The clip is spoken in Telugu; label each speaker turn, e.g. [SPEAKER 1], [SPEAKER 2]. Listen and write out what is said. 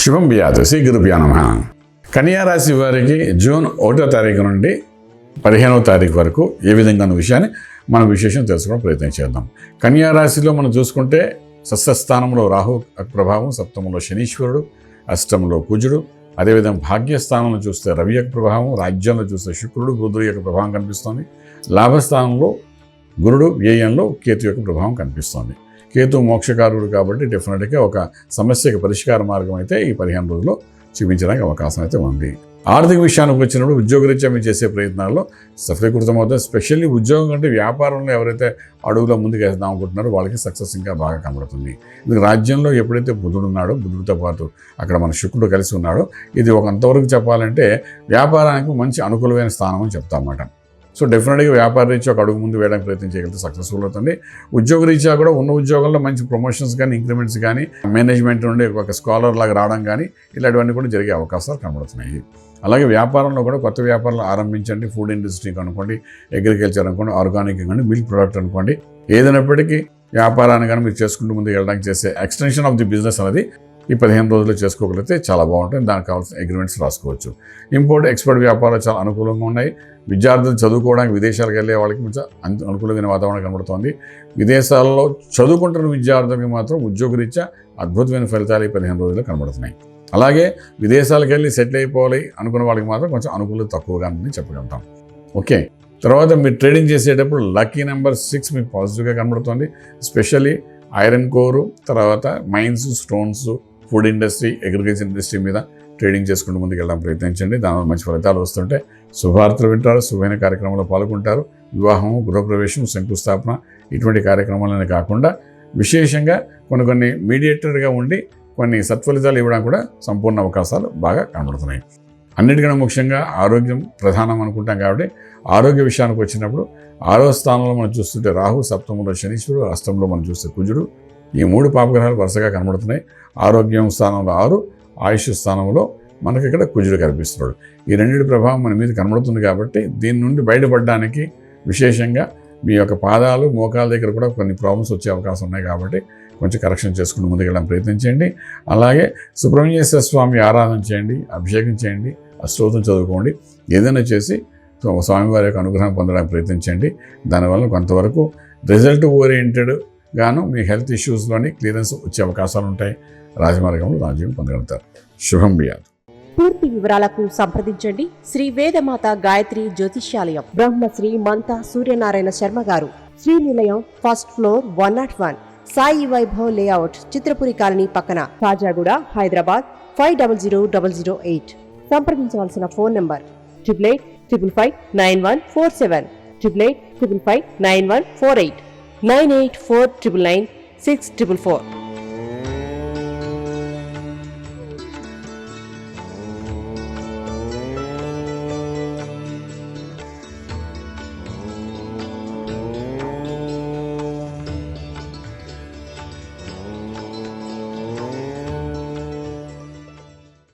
[SPEAKER 1] శుభం బియాదు శ్రీ గురుభ్యో నమః. కన్యా రాశి వారికి జూన్ 1వ తారీఖు నుండి 15వ తారీఖు వరకు ఏ విధంగా ఉన్న విషయాన్ని మనం విశేషం తెలుసుకోవడం ప్రయత్నం చేద్దాం. కన్యా రాశిలో మనం చూసుకుంటే సస్యస్థానంలో రాహు ప్రభావం, సప్తమంలో శనీశ్వరుడు, అష్టమంలో కుజుడు, అదేవిధంగా భాగ్యస్థానంలో చూస్తే రవి యొక్క ప్రభావం, రాజ్యంలో చూస్తే శుక్రుడు, బుధుడు యొక్క ప్రభావం కనిపిస్తోంది. లాభస్థానంలో గురుడు, వ్యయంలో కేతు యొక్క ప్రభావం కనిపిస్తోంది. కేతు మోక్షకారుడు కాబట్టి డెఫినెట్గా ఒక సమస్యకి పరిష్కార మార్గం అయితే ఈ 15 రోజుల్లో చూపించడానికి అవకాశం అయితే ఉంది. ఆర్థిక విషయానికి వచ్చినప్పుడు ఉద్యోగరీత్యా మీరు చేసే ప్రయత్నాల్లో సఫలీకృతం అవుతాయి. స్పెషల్లీ ఉద్యోగం కంటే వ్యాపారంలో ఎవరైతే అడుగులో ముందుకు వేద్దాం అనుకుంటున్నారో వాళ్ళకి సక్సెస్ ఇంకా బాగా కనబడుతుంది. ఇది రాజ్యంలో ఎప్పుడైతే బుధుడు ఉన్నాడో, బుధుడితో పాటు అక్కడ మన శుక్రుడు కలిసి ఉన్నాడో, ఇది ఒక అంతవరకు చెప్పాలంటే వ్యాపారానికి మంచి అనుకూలమైన స్థానం అని చెప్తామన్నమాట. సో డెఫినెట్గా వ్యాపార రీత్యా ఒక అడుగు ముందు వేయడానికి ప్రయత్నం చేయగలిగితే సక్సెస్ఫుల్ అవుతుంది. ఉద్యోగ రీత్యా కూడా ఉన్న ఉద్యోగంలో మంచి ప్రమోషన్స్ కానీ, ఇంక్రిమెంట్స్ కానీ, మేనేజ్మెంట్ నుండి ఒక స్కాలర్ లాగా రావడం కానీ ఇలాంటివన్నీ కూడా జరిగే అవకాశాలు కనబడుతున్నాయి. అలాగే వ్యాపారంలో కూడా కొత్త వ్యాపారాలు ఆరంభించండి. ఫుడ్ ఇండస్ట్రీకి అనుకోండి, అగ్రికల్చర్ అనుకోండి, ఆర్గానిక్ అనుకోండి, మిల్క్ ప్రొడక్ట్ అనుకోండి, ఏదైనప్పటికీ వ్యాపారాన్ని కానీ మీరు చేసుకుంటూ ముందుకు వెళ్ళడానికి చేసే ఎక్స్టెన్షన్ ఆఫ్ ది బిజినెస్ అనేది ఈ 15 రోజుల్లో చేసుకోగలిగితే చాలా బాగుంటుంది. దానికి కావాల్సిన అగ్రిమెంట్స్ రాసుకోవచ్చు. ఇంపోర్ట్ ఎక్స్పోర్ట్ వ్యాపారాలు చాలా అనుకూలంగా ఉన్నాయి. విద్యార్థులు చదువుకోవడానికి విదేశాలకు వెళ్ళే వాళ్ళకి కొంచెం అనుకూలమైన వాతావరణం కనబడుతోంది. విదేశాల్లో చదువుకుంటున్న విద్యార్థులకి మాత్రం ఉద్యోగరీత్యా అద్భుతమైన ఫలితాలు ఈ 15 రోజుల్లో కనబడుతున్నాయి. అలాగే విదేశాలకు వెళ్ళి సెటిల్ అయిపోవాలి అనుకున్న వాళ్ళకి మాత్రం కొంచెం అనుకూలత తక్కువగా ఉందని చెప్పగలుగుతాం. ఓకే, తర్వాత మీరు ట్రేడింగ్ చేసేటప్పుడు లక్కీ నెంబర్ 6 మీకు పాజిటివ్గా కనబడుతుంది. స్పెషల్లీ ఐరన్ కోరు, తర్వాత mines, stones, food industry, agriculture industry మీద ట్రేడింగ్ చేసుకుంటూ ముందుకు వెళ్ళడం ప్రయత్నించండి. దానివల్ల మంచి ఫలితాలు వస్తుంటే శుభవార్తలు వింటారు, శుభమైన కార్యక్రమంలో పాల్గొంటారు. వివాహము, గృహప్రవేశం, శంకుస్థాపన ఇటువంటి కార్యక్రమాలనే కాకుండా విశేషంగా కొన్ని మీడియేటర్గా ఉండి కొన్ని సత్ఫలితాలు ఇవ్వడానికి కూడా సంపూర్ణ అవకాశాలు బాగా కనబడుతున్నాయి. అన్నిటికన్నా ముఖ్యంగా ఆరోగ్యం ప్రధానం అనుకుంటాం కాబట్టి ఆరోగ్య విషయానికి వచ్చినప్పుడు 6వ స్థానంలో మనం చూస్తుంటే రాహు, సప్తమంలో శనీశ్వరుడు, అష్టంలో మనం చూస్తే కుజుడు, ఈ 3 పాపగ్రహాలు వరుసగా కనబడుతున్నాయి. ఆరోగ్యం స్థానంలో 6, ఆయుష్ స్థానంలో మనకి ఇక్కడ కుజుడు కనిపిస్తున్నాడు. ఈ రెండింటి ప్రభావం మన మీద కనబడుతుంది కాబట్టి దీని నుండి బయటపడడానికి విశేషంగా మీ యొక్క పాదాలు, మోకాల దగ్గర కూడా కొన్ని ప్రాబ్లమ్స్ వచ్చే అవకాశం ఉన్నాయి కాబట్టి కొంచెం కరెక్షన్ చేసుకుని ముందుకెళ్ళడానికి ప్రయత్నించండి. అలాగే సుబ్రహ్మణ్యేశ్వర స్వామి ఆరాధన చేయండి, అభిషేకం చేయండి, స్తోత్రం చదువుకోండి, ఏదైనా చేసి స్వామివారి యొక్క అనుగ్రహం పొందడానికి ప్రయత్నించండి. దానివల్ల కొంతవరకు రిజల్ట్ ఓరియంటెడ్ గాను మీ హెల్త్ ఇష్యూస్లోని క్లియరెన్స్ వచ్చే అవకాశాలు ఉంటాయి. రాజమార్గంలో రాజ్యం పొందగలుగుతారు. శుభం బియాదు.
[SPEAKER 2] పూర్తి వివరాలకు సంప్రదించండి శ్రీ వేదమాత గాయత్రి జ్యోతిష్యాలయం, బ్రహ్మశ్రీ మంతా సూర్యనారాయణ శర్మ గారు, Srinilayam, first floor, 101, Sai Vaibhav layout, Chitrapuri colony పక్కన, కాజాగూడ, హైదరాబాద్ 500008. సంప్రదించవలసిన ఫోన్ నంబర్ 8855559147, 8855559148, 9849996644.